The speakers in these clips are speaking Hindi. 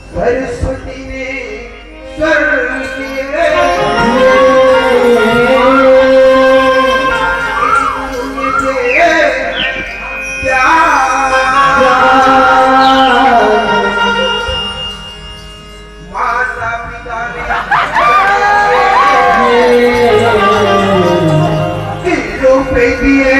सरस्वती ने स्वर किए माता पिता ने रुपए दिए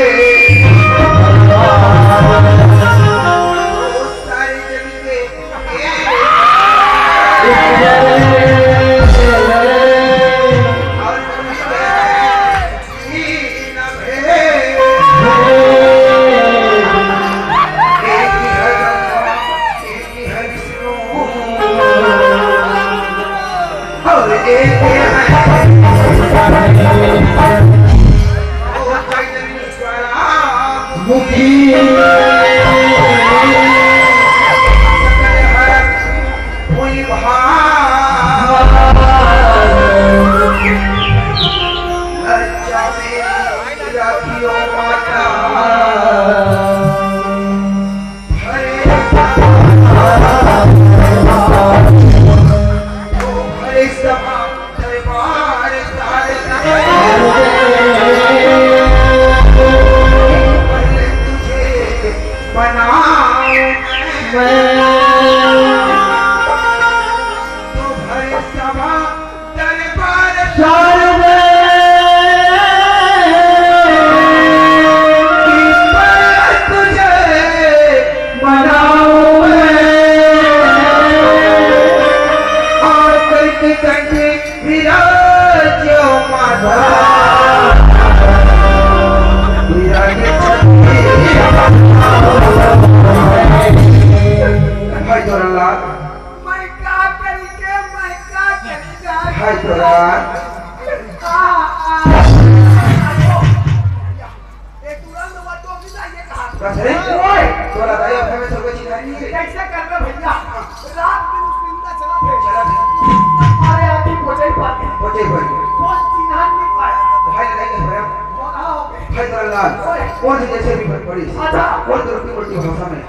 कौन से जैसे भी बड़ी कौन तो रुपी उल्टी भाषा में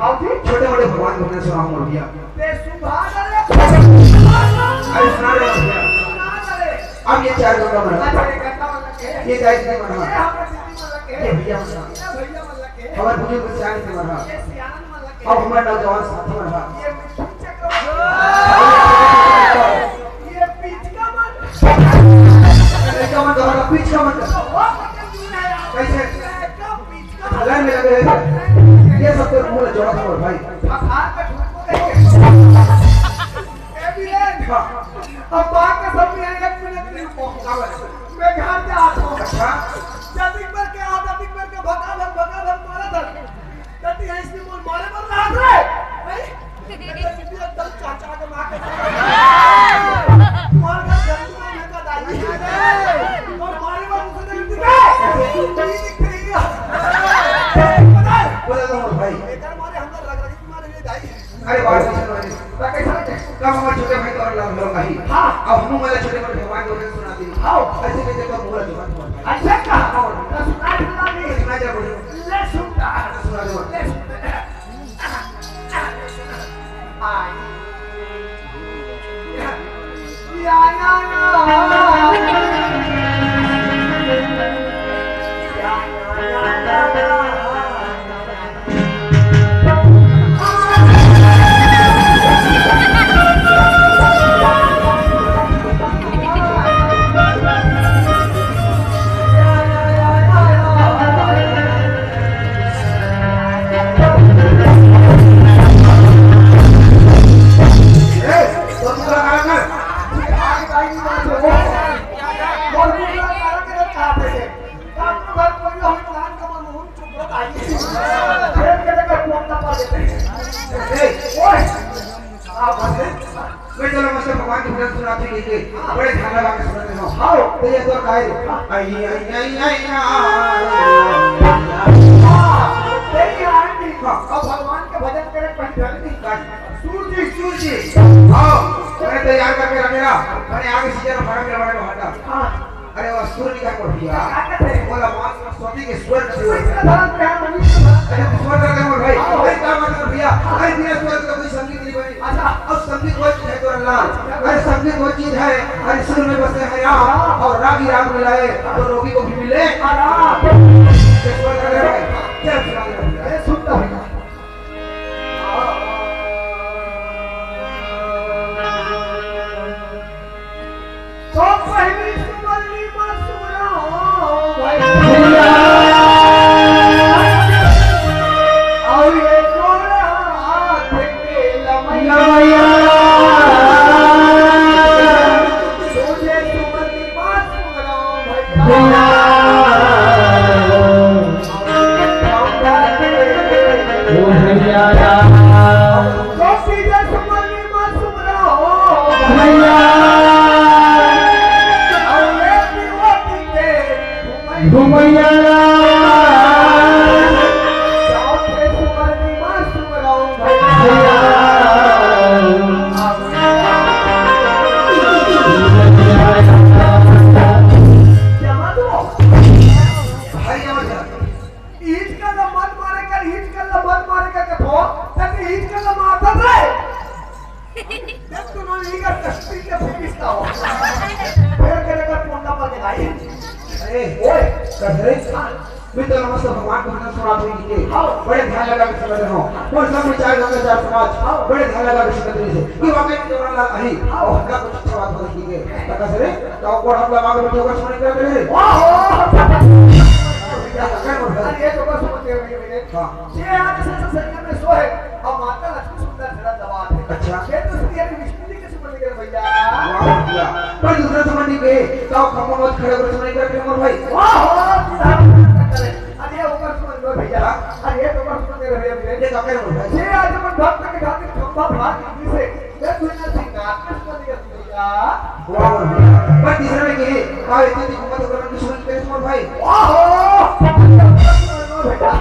छोटे मोटे भगवान भगवान सुना मोड़ दिया अरे सुना रहे अब ये चार लोग बना ये जायज नहीं बना ये भैया बना हमारे बुजुर्ग सियाने से बना अब हमारे नौजवान साथी बना ये पीछ का मन कैसे लाइन में लगे हैं ये सब तो मुझे जोड़ा था भाई अब बात का सब में एक मिनट नहीं पहुंचा मैं घर पे आता हूं अच्छा जतिक पर के भगा मारा था जति है इसने बोल मारे पर रहा रे नहीं दल चाचा के मार के मार का जंतु में का दाई और मारे पर उसे दिख बोला तो भाई बेकार मारे हम तो लग रहा है कि मारे ले दाई अरे बात सुनो कैसा कब हमारे छोटे भाई और लोग नहीं हां अब हम वाले छोटे बड़े भगवान को सुनाते हैं हां ऐसे कैसे कर बोला जवान अच्छा कहा तो सुना नहीं सुना जा बोलो ले सुना दो ले आई भगवान की भजन सुनाते लेके बड़े ध्यान लगा के सुनते हो हां तो ये तो काय आई आई आई आई अब भगवान के भजन करे पंडित सूरजी आओ मैं तैयार करके रखेगा मैंने आगे सीजन फड़ा के बड़े हटा अरे वो सूरज का कोठ दिया बोला मां सोती के स्वर्ग से इसका धर्म क्या मनुष्य अरे स्वर्ग का मोर भाई भाई क्या मतलब भैया अरे बिना स्वर्ग का कोई संगीत नहीं बनी अच्छा अब संगीत वो चीज है तो अल्लाह अरे संगीत वो चीज है अरे सुर में बसे है राम और रागी राग मिलाए तो रोगी को भी मिले आराम स्वर्ग का भाई क्या सुना अरे सुनता भैया तो पहली सुमरनी मसूरा भैया और ये गोरा हाथ के लमैया तुझे सुमरनी मसूरा भैया भगवान को बिना सुना हुई के बड़े ध्यान लगा के समझ रहा हूं और सब विचार गंगा चार समाज बड़े ध्यान लगा के सुनते रहे कि वाकई में दौरान लाल आई और हमला कुछ अच्छा बात बोल के तका से तो को हमला मांग बैठे होकर सुन कर रहे वाह अरे ये तो बस सुनते हुए मेरे हां ये आज से संज्ञा में सो है और माता लक्ष्मी सुंदर जरा दबात है अच्छा ये तो स्त्रियां की विष्णु जी के सुमन के भैया वाह भैया पर दूसरा सुमन के तो खम्मा मत खड़े कर सुन कर मोर भाई वाह अरे ऊपर सुन लो भैया अरे ये तो बस सुन रहे भैया ये तो कर मोर भाई ये आज मन भक्त के खातिर खम्मा भाग से ये दुनिया से नाच के सुन के भैया वाह भैया पर तीसरा में के का इतनी हिम्मत कर के सुन के मोर भाई वाह भैया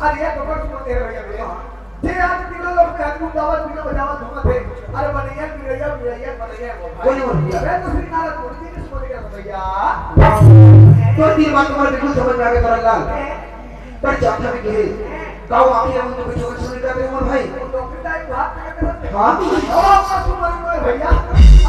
अरे ये तो बस सुन रहे भैया ये आज तीनों लोग काटू दावत बिना बजावा धुमा थे अरे बनैया बनैया बोली बोल भैया मैं तो श्री नारद मूर्ति के सुन के भैया तो तीन बात तुम्हारे बिल्कुल समझ में आ गया लाल पर चौथा में कहे काओ आखिर हम तो कुछ सुन कर रहे मोर भाई डॉक्टर टाइप बात करते हां ओ आपका सुमन भैया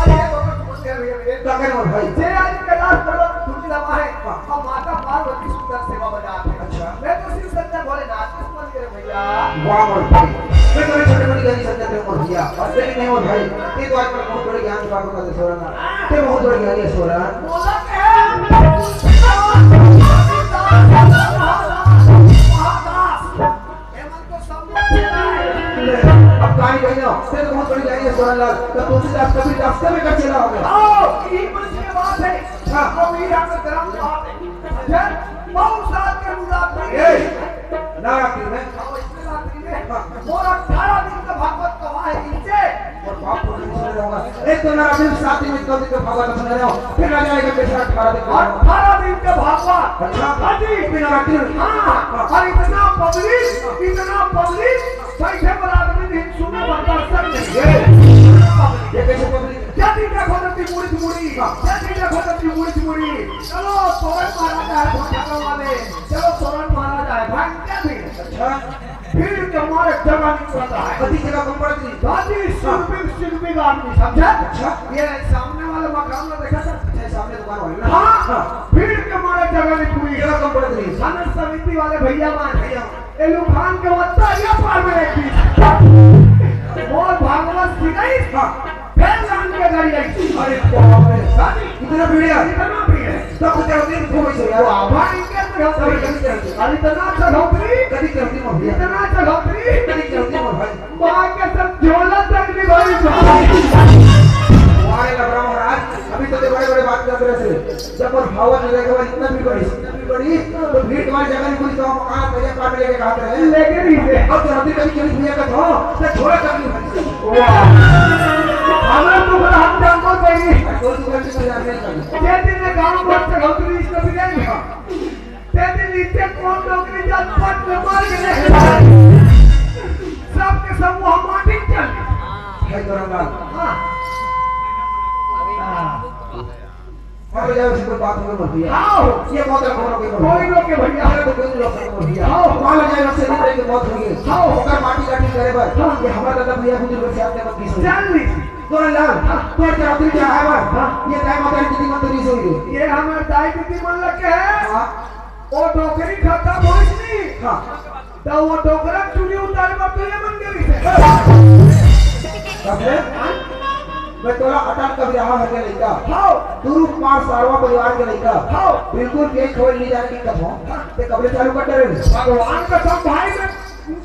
अरे ये डॉक्टर सुमन भैया मेरे क्या करे मोर भाई जे आज कैलाश पर्वत तुलसी लगा है और माता पार्वती सुंदर सेवा बजाते हैं अच्छा मैं तो शिव शंकर भोलेनाथ के सुमन करे भैया वाह मोर भाई मैं तो छोटे बड़ी गाली समझते हैं मोर भैया लेकिन नहीं मोर भाई ये तो आज पर बहुत बड़े ज्ञान बात का सोराना ते बहुत बड़ी ज्ञानी है सोराना बोला अब कहानी कही ना तेरे बहुत बड़ी गाड़ी है सोना लाल तो तुलसीदास कभी रास्ते में कर चला होगा आओ ये मन की बात है हां वो वीर आपका धर्म बात है बहुत साल के मुराद ए नवरात्रि में आओ इसमें रात्रि में और 18 दिन का भागवत कहा है नीचे और बाप को सुन रहा होगा एक तो नवरात्रि में 7 दिन का भागवत सुन रहा हूं फिर आ जाएगा कैसे 18 दिन का भागवत अच्छा हां जी नवरात्रि हां और इतना पब्लिक कैसे बराबर नहीं सुनने वाला सब नहीं ये कैसे पब्लिक जाति का खोदती मुड़ी जाति का खोदती मुड़ी चलो सोरन महाराज है भोजन वाले चलो सोरन महाराज है भाग क्या भी अच्छा फिर हमारे जगह नहीं पड़ता है कभी जगह कम पड़ती दादी सिर्फ आदमी समझा अच्छा ये सामने वाला मकान में देखा था अच्छा सामने दुकान वाली ना हां फिर हमारे जगह नहीं पूरी जगह कम पड़ती थाना समिति वाले भैया ए लुखान के वत्ता या पार में एक और भागवत सिखाई फिर लान के गाड़ी आई अरे बाप रे इतना भीड़ है सब कुछ होती है खूब से यार आभा इनके तो अरे इतना चढ़ोतरी कभी करती मत इतना चढ़ोतरी कभी करती मत भाई बाग के सब झोला तक भी भाई वाले लग रहा महाराज अभी तो बड़े बड़े बात कर रहे थे जब और भावा ने देखा इतना भी बड़ी तो भीड़ तुम्हारी जगह नहीं पूरी तो मकान भैया काट लेके कहां रहे लेके नहीं थे अब तो हल्दी कभी भैया का था तो छोड़ा कभी वाह हमें तो बड़ा हम जान को कोई तो दुकान से बाजार नहीं करना जे दिन ने गांव में से नौकरी इसको भी नहीं ते दिन नीचे कौन नौकरी जात पट में मार के नहीं सबके सब वो माटी चल है तोरा हां और जाओ से कोई बात हो मत भैया आओ ये बहुत रखो कोई लोग के भैया तो कोई लोग रखो भैया आओ मान लो जाए से नहीं के बहुत हो गई आओ ओकर माटी काटी करे बस ये हमारा दादा भैया बुजुर्ग से आपने मत की चल ली तोरा लाल तोर के रात्रि क्या है बस ये दाई माता की मत नहीं सोई ये हमारे दाई दीदी मन लग के है हां वो डोकरी खाता भोज नहीं हां तो वो डोकरा चुनी उतार पर तो ये मन गई से सबले मैं तोरा अटल कभी रहा है के लइका हां तू पांच सारवा परिवार के लइका हां बिल्कुल के खोल नहीं जाने की कथो ते कबले चालू कर रे भगवान का सब भाई में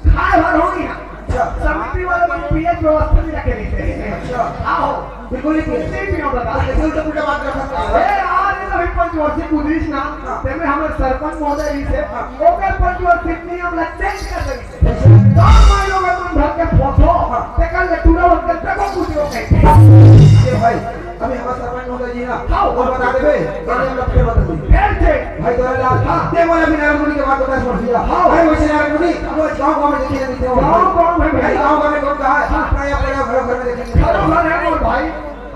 खाए भर होगी अच्छा समिति वाले मन पीएच व्यवस्था में रखे रहते हैं अच्छा आओ बिल्कुल नहीं नहीं भी होता कैसे उल्टा पुल्टा बात कर सकता है ए आज ये अभी 5 वर्षीय पुलिस ना तेरे हमारे सरपंच महोदय जी से ओकर 5 वर्ष कितनी हम चेंज कर देंगे तो मान लो मन भर के फोटो ते कल टूरा वक्त तक कुछ लोग कहते ये भाई अभी हमारा सरपंच महोदय जी ना और बता देबे पहले हम फिर बता देंगे फिर से भाई तोरा लाल ते बोला बिना मुनि के बात बता छोड़ दिया भाई वैसे नारायण मुनि रोज गांव में देखे नहीं थे गांव में भाई गांव में कौन कहा है नया बड़ा घर में देखेंगे घर है मोर भाई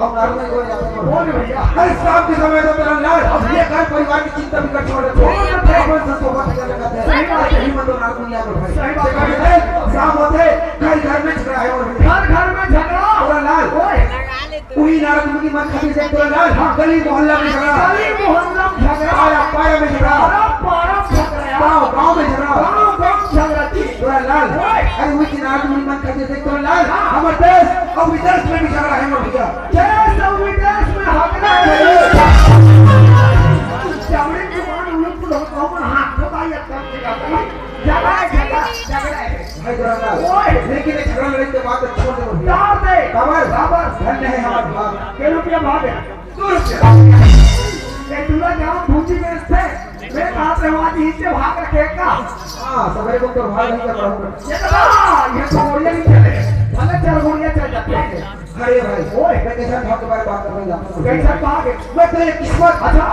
अब नारायण में कोई जाता है बोल भैया अरे शाम के समय तो तेरा लाल ये घर परिवार की चिंता भी कर छोड़ देते हैं कौन सा सोफा करने लगाते हैं सही बात है हिम्मत और नारायण यहाँ पर भाई सही बात है शाम होते घर में झगड़ा है और घर में झगड़ा तोरा लाल ओए वही नारायण मुनि की मन खाती से तोरा लाल गली मोहल्ला में झगड़ा गली मोहल्ला में झगड़ा पाया में झगड़ा पारा झगड़ा गांव में झगड़ा गांव झगड़ा थी तोरा लाल अरे वही की नारायण मुनि मन खाती से तोरा लाल हमारे देश और विदेश में भी झगड़ा है मोर भैया देश और विदेश में हगना है चमड़े जुबान उलट पुलट कौन हाथ ठोकाई तब झगड़ा है भाई तोरा लाल लेकिन ये झगड़ा लड़ने के बाद छोड़ दे मोर भैया डाल दे खबर धन्य है हमारा भाग के रुपया भाग है 2 रुपया ये दूल्हा जहाँ भूजी बेचते मैं कहा से वहाँ नीचे भाग रखे का हां सवेरे को तो भाग नहीं कर रहा हूं ये तो गोलियां नहीं चले भले 4 गोलियां चल जाते हैं अरे भाई ओए मैं कैसा भाग के बारे में बात करने जाता हूं कैसा भाग है मैं तेरे किस्मत अच्छा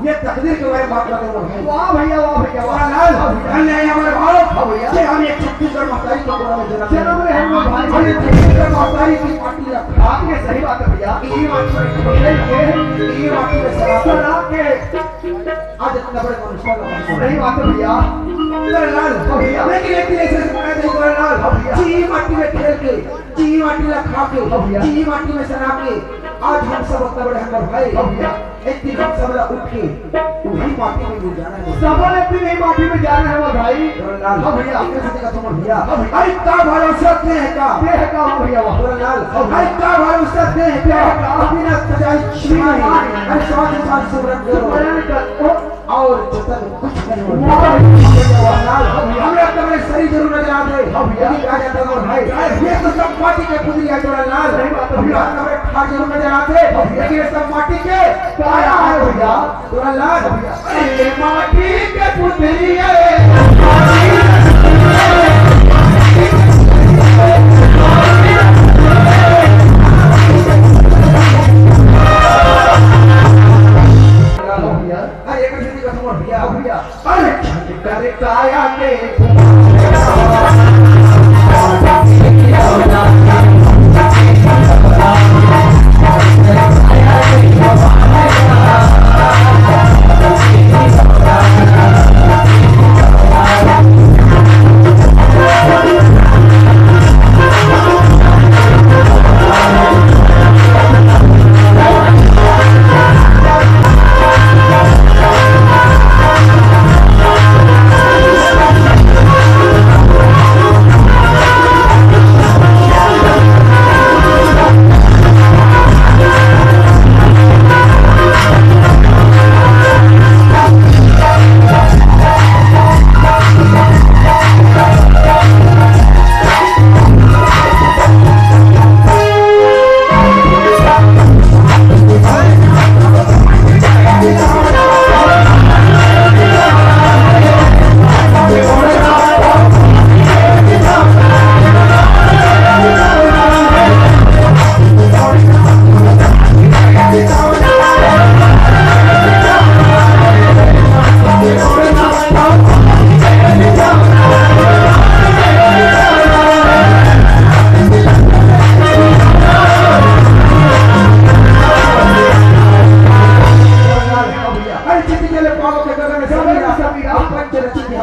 ये तकदीर के बारे में बात करने वाला हूं वाह भैया वाह लाल धन्य है हमारे भाव भैया कि हम एक छत्तीसगढ़ महतारी को बोला में जन्म रहे हम भाई हम एक छत्तीसगढ़ महतारी की पार्टी रखा आपके सही बात है भैया ये माटी में शराब के आज इतना बड़े मनुष्य का सही बात है भैया लाल भैया लेकिन एक दिन ऐसे सुनाया नहीं लाल ची माटी में खेल के ची माटी में खा के ची माटी में शराब के आज हम सब इतना बड़े हमारे भाई भैया एक दिन हम सब लोग उठ के वही माटी में डूब जाना है सबल एक दिन यही माटी में जाना है वो भाई लाल भैया कैसे का तुम भैया अरे का भरोसा है का भैया वाह लाल अरे का भरोसा है का बिना सजाई छिमाई अरे स्वाद साथ सुरत करो और जतन कुछ नहीं होता लाल हमें अपने बड़े सही जरूर नजर आते यही कहा जाता है भाई ये तो सब माटी के पुतली है तोरा लाल हमें अपने खा जरूर नजर आते लेकिन ये सब माटी के काया है भैया तोरा लाल ये माटी के पुतली है अरे काया के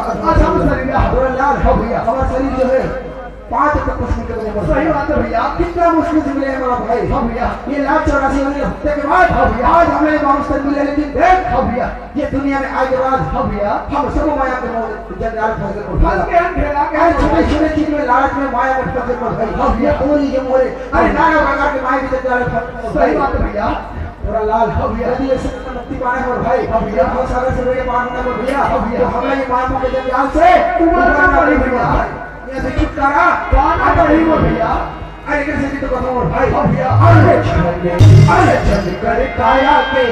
अच्छा हम शरीर थोड़ा लाल हाँ भैया हमारा शरीर जो है 5 तक कुछ निकलने पर सही बात है भैया कितना मुश्किल से मिले हमारा भाई हाँ भैया ये 1,84 वाले हफ्ते के बाद हाँ भैया आज हमें वापस मिले लेकिन देख हाँ भैया ये दुनिया में आए के बाद हाँ भैया हम सब माया के जंजाल फंस गए फंस के हम खेला के अरे छोटे छोटे चीज में लालच में माया में फंस गए भाई हाँ भैया पूरी ये मोरे अरे नाना प्रकार के माया के जंजाल फंस गए सही बात है भैया थोड़ा लाल हाँ भैया यदि ऐसे मुक्ति पाने पर भाई हाँ भैया बहुत सागर से मेरे पार होने पर भैया हाँ भैया हमें ये माया के जंजाल से उबरना पड़ी भैया ये से छुटकारा पाना पड़ी वो भैया अरे कैसे भी तो बताओ भाई हाँ भैया अरे चल कर काया के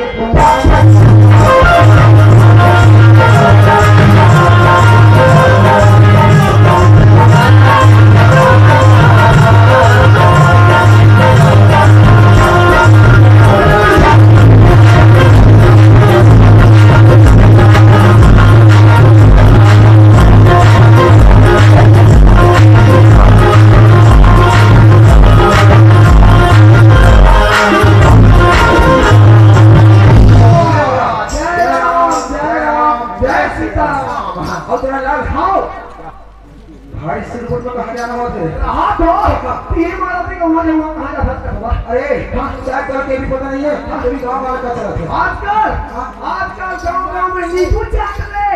भाई सिरपुर में कहाँ जाना होते हाँ तो ये मारा थे कि वहाँ जाऊँगा कहाँ जा सकता होगा अरे क्या करते भी पता नहीं है कभी गाँव वाला का चला था आजकल गाँव में नींबू चाट ले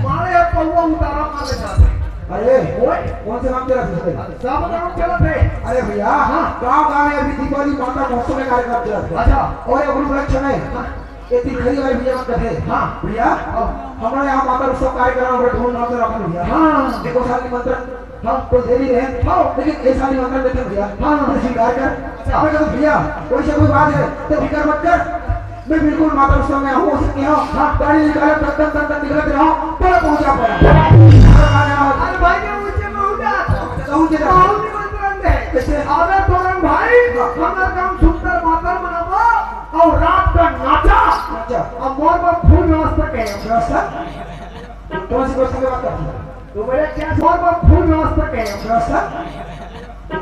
मारे पौवा उतारा मारे जाते अरे ओए कौन से नाम तेरा सब गाँव चला थे अरे भैया गाँव में अभी दीपावली माता महोत्सव में कार्यक्रम चला था अच्छा और ये गुरु लक्ष्य में ये तिखरी वाले भैया मत कहे हाँ भैया हमारे यहाँ माता उत्सव कार्यक्रम और ढोल नाच रखा भैया हाँ देखो साल निमंत्रण हाँ तो देरी है हाँ लेकिन ये साल निमंत्रण देते भैया हाँ स्वीकार कर हमें कहते भैया वैसे कोई बात है तो फिक्र मत कर मैं बिल्कुल माता उत्सव में हूँ उसके यहाँ हाँ गाड़ी निकाले तक निकलते रहो पर पहुँचा पाया अरे भाई के ऊँचे कैसे आवे तोरण भाई हमारा काम सुंदर माता मनावा और रात का नाचा अब मोर पर फूल व्यवस्था के व्यवस्था कौन सी व्यवस्था की बात करते हैं तो मेरे क्या मोर पर फूल व्यवस्था के व्यवस्था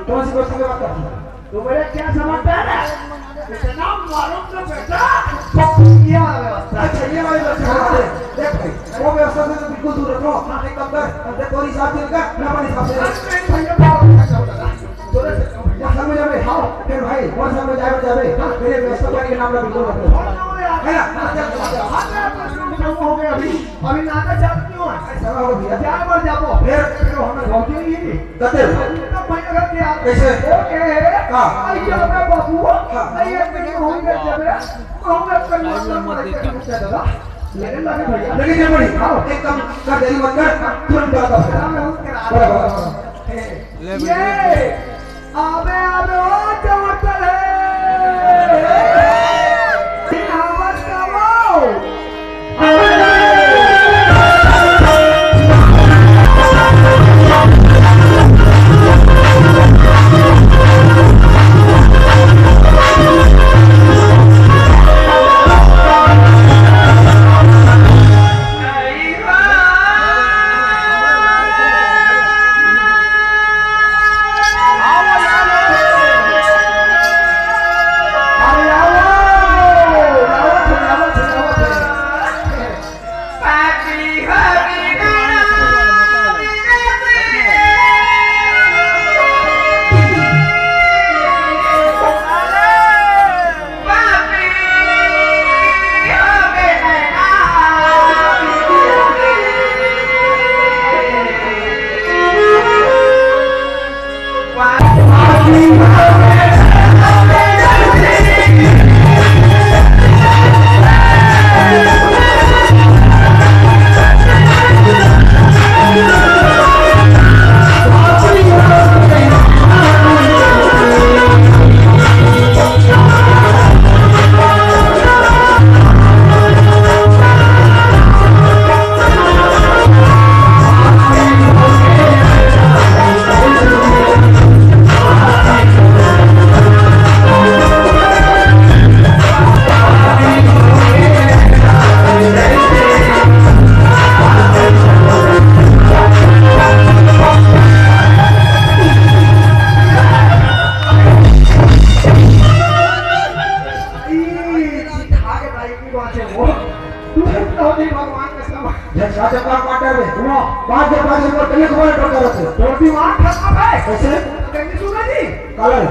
कौन सी व्यवस्था की बात करते हैं तो मेरे क्या समझते हैं इतना मालूम तो बेटा ये वाला व्यवस्था अच्छा ये वाली व्यवस्था देख भाई वो व्यवस्था से तो बिल्कुल दूर रखो एक कम कर देख कोई हिसाब से का मैं अपने हिसाब से भैया बहुत समझ में हाँ फिर भाई और समझ जावे मेरे व्यवस्था करने के नाम ना बिल्कुल रखो है ना हो गया अभी नाता चाहती क्यों है ऐसा हो भैया क्या बार जाबो फिर हमें भौजी नहीं है कते तो भैया घर के आप कैसे ओके हां आइए अपना बाबू आइए अपने होंगे जब होंगे कल मत दादा लेकिन लगे भैया लेकिन ये बड़ी एक कम कर देरी मत कर तुरंत करा ये आबे आबे ओ चमकल है आवाज कमाओ झटका चक्का क्वार्टर में वो 5 नंबर कहीं को टक्कर होते तो दिमाग खराब है कैसे कहीं सुना जी कलर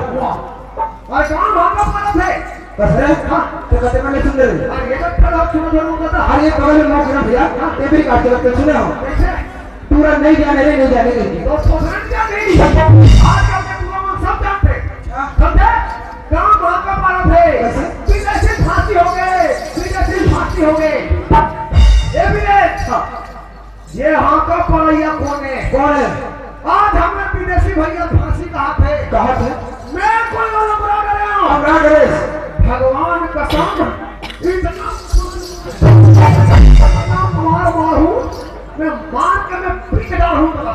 और कहां भागा पड़ा थे बस रे हां तो कहते मैंने सुन ले और ये तो खड़ा सुनो कहता अरे बगल में मौका ना भैया ये भी काट के सुने हो कैसे पूरा नहीं जाने की तो सोचना क्या नहीं आजकल के पूरा लोग सब जानते समझे कहां भागा पड़ा थे विदेशी फांसी हो गए एविडेंस ये हां का पड़ैया कौन है आज हमें विदेशी भैया फांसी कहा थे मैं कोई वाला बुरा कर रहा हूं अब ना करे भगवान कसम इतना मारू मैं मार के मैं पीट डालूं बोला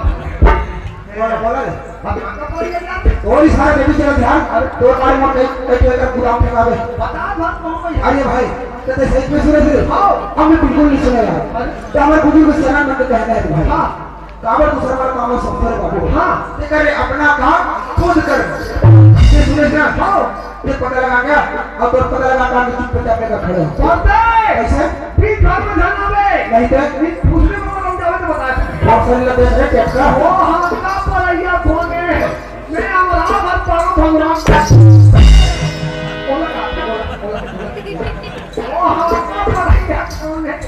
और इस सारे बेबी चलो ध्यान अरे 2 बार में कई का गुदाम फेंकावे बता बात कौन अरे भाई कहते सही में सुने थे हां हमने बिल्कुल नहीं सुना यार तो हमारे बुजुर्ग सेना में कहना है भाई हां काबर दूसरा बार काम संभल बाबू हां ये करे अपना काम खुद कर ये सुने ना हां ये पता लगा क्या अब तो पता लगा काम चुप पे जाके खड़े हो बोलते ऐसे भी घर में जाना बे नहीं तो दूसरे को लोग जावे तो बता बहुत सारी लगे हैं कैसा वो हां का पड़ैया कौन है मैं अमरा भर पाऊं भगवान का बोला वो हां का पड़ैया कौन है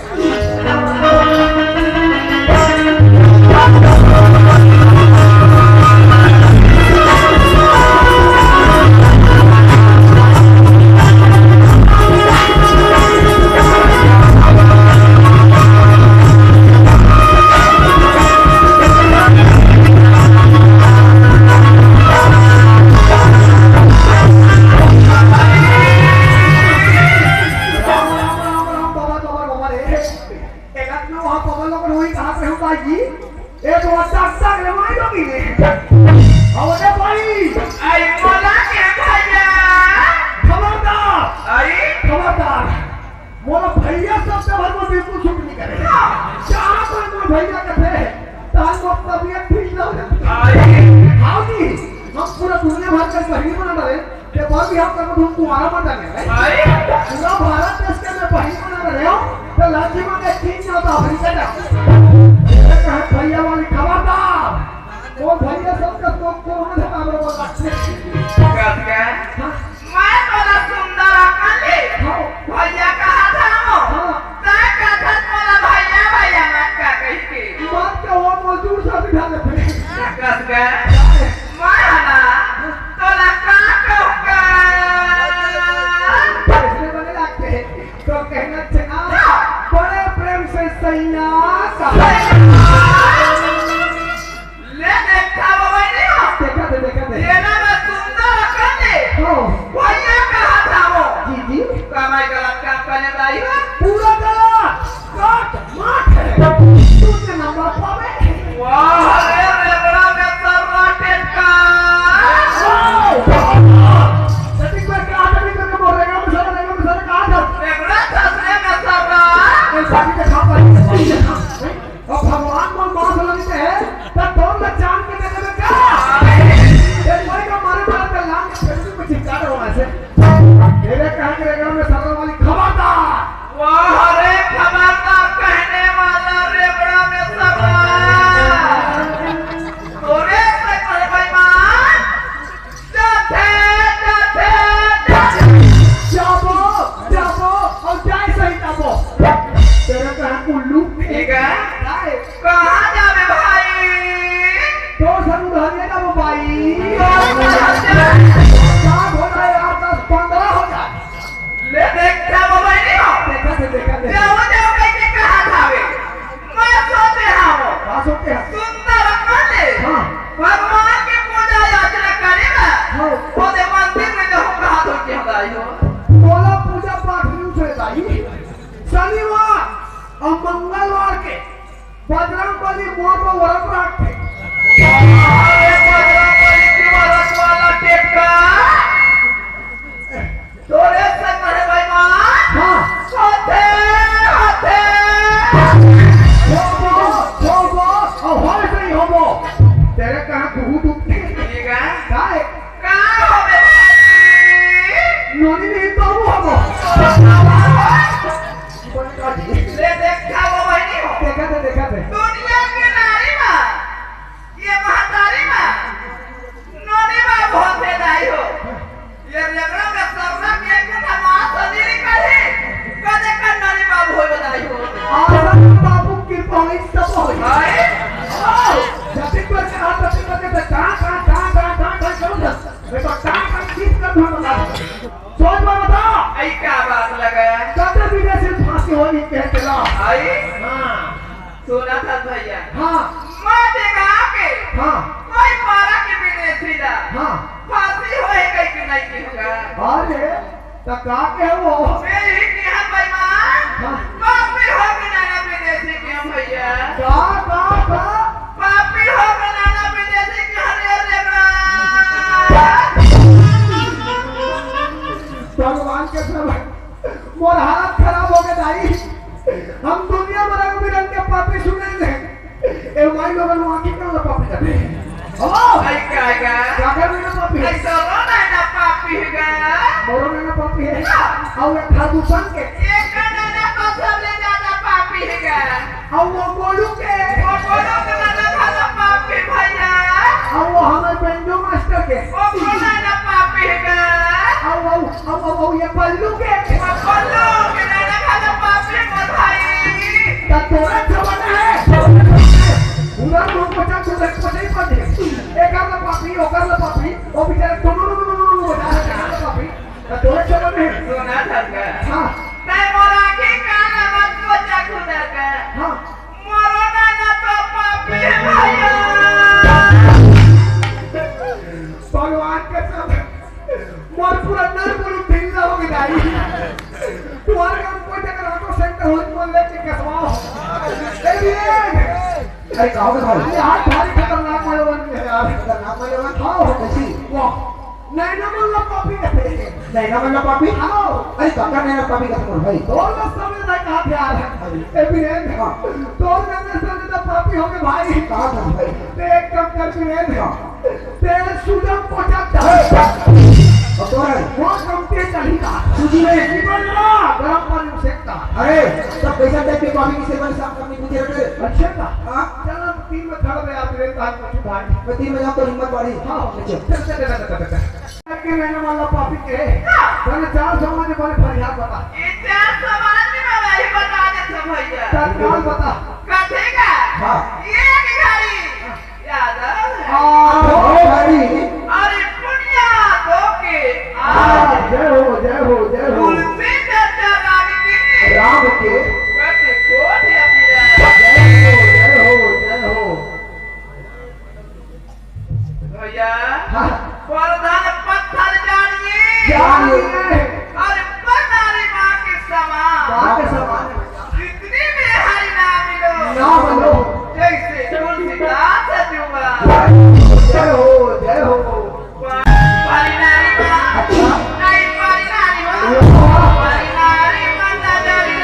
होगी सब होगी जतिक पर के हाथ ततिक पर के टां करूं दस मैं तो टां खींच कर दूं बता सोच में बता आई क्या बात लगा कदर विदेशी फांसी होगी कहते ला आई हां सुना था भैया हां मैं देखा के हां कोई मारा के विदेशी दा हां फांसी होए गई कि नहीं की होगा अरे तो का के वो मेरी निहार भाई मां हां पापी हो गया ना विदेशी के हम भैया का पापी हो गया ना विदेशी के हरे देवरा भगवान के सब मोर हालत खराब हो गए दाई हम दुनिया में रंग बिरंग के पापी सुनेंगे ए माई लोगन आंखी का पापी करते ओ आई क्या कर में पापी है आई तो ना पापी है मोरो में पापी है और एक खादुसन के एक ना तो सबसे ज्यादा पापी है और वो गोलू के वो बोलो कि ना खाना पापी भैया और वो हमारे बेंजो मास्टर के वो बोला ना पापी है और ये पल्लू के वो बोलो कि ना खाना पापी मत भाई तोरा जवान है उधर लोग बचा तो देख पता ही पड़े एक आला पापी ओकर ला पापी ओ बेचारे टुनु बजा रहा पापी तोरा जवान है सुना था का हां मैं मोरा के काना मत को खुदा का हां मोरो ना तो पापी है भैया भगवान के सब मोर पूरा नर बोलू दिल ना हो गई तुम्हारे काम कोई जगह ऑटो सेंटर हो बोल ले के कसवाओ ए भी अरे कहो भाई ये हाथ भारी खतरनाक वाले है यार खतरनाक वाले बात हां हो कैसी वाह नैना मल्ला पापी कहते हैं नैना वाला पापी हां अरे काका नैना पापी का तुम भाई और लोग समझ रहा कहां प्यार है ए भी तो मैंने समझा पापी हो गए भाई कहा था भाई ते एक कम कर भी ते सुजम पहुंचा और तो है वो कमते चली का सूजी में निकल रहा गरम पानी में सेकता अरे सब पैसा दे के पापी की सेवा साफ करनी मुझे रटे अच्छे का हां चलो 3 में खड़ा रहे आप मेरे साथ कुछ भाई मैं 3 बजे तो हिम्मत वाली हां चल के मैंने वाला पापी के मैंने 4 समाज वाले फरियाद बता ये चार समाज में भाई बता दे सब भैया तत्काल बता कथेगा हां ये की गाड़ी याद है ओ भाई अरे पुनिया तो के जय हो तुलसी चर्चा रागी राम के कहते कोट या जय हो भैया हां प्रधान पत्थर जानिए जानिए अरे बनारी मां के समान बात के समान जितनी में हरि नाम मिलो ना बोलो जैसे तुलसीदास जुबा जय हो परिनारी मां अच्छा नहीं परिनारी मां परिनारी मां दादारी